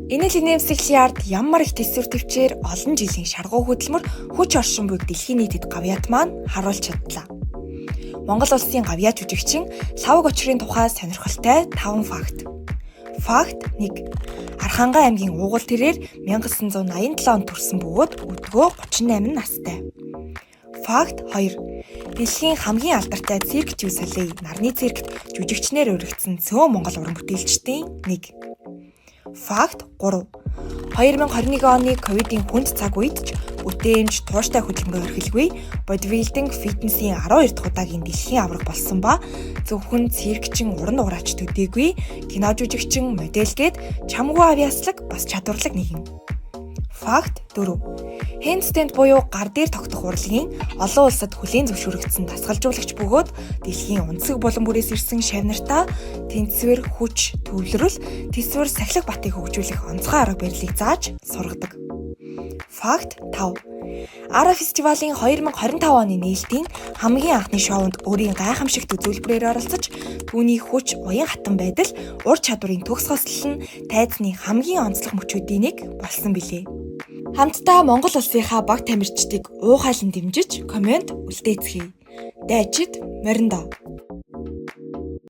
Энэлийн нэмсэглэлийн ард ямар их төсвөр төвчээр олон жилийн шаргуу хөдөлмөр хүч оршин буйг дэлхийн нийтэд гавьяат маань харуулж чадлаа. Монгол улсын гавьяа жүжигчин Лавг Очрын тухай сонирхолтой 5 факт. Факт 1. Архангай аймгийн Уугуул тэрээр 1987 онд төрсөн бөгөөд өдгөө 38 настай. Факт 2. Дэлхийн хамгийн алдартай цирк дю солей нарны циркт жүжигчнэр өргөцсөн цөөн Монгол уран бүтээлчдийн нэг. Факт 3. 2021 оны ковидын хүнд цаг үед ч бүтээмж тууштай хөдөлмөрөөр орхилгүй бодибилдинг фитнесийн 12 дахь удаагийн дэлхийн аварга болсон ба зөвхөн циркчин уран уграач төдийгүй кино жүжигчин модель гээд чамгүй авьяаслаг бас чадварлаг нэгэн. Факт 4. Handstand буюу гар дээр тогтох урлагийн олон улсад хүлээн зөвшөөрөгдсөн дасгалжуулагч бөгөөд дэлхийн унцэг булан бүрээс ирсэн шавнартаа тэнцвэр, хүч, төвлөрөл, тэсвэр сахилга батыг хөгжүүлэх онцгой арга барилыг зааж сургадаг. Факт 5. Ара фестивалийн 2025 оны нээлтийн хамгийн анхны шоунд өөрийн гайхамшигт үзүүлбэрээр оролцож, түүний хүч, уян хатан байдал, ур чадварын төгс хослол нь тайзны хамгийн онцлог мөчүүдийн нэг болсон билээ. Хамтдаа Монгол улсынхаа баг тамирчдыг уухайлан дэмжиж комент үлдээцгээе. Дайчид мориндоо.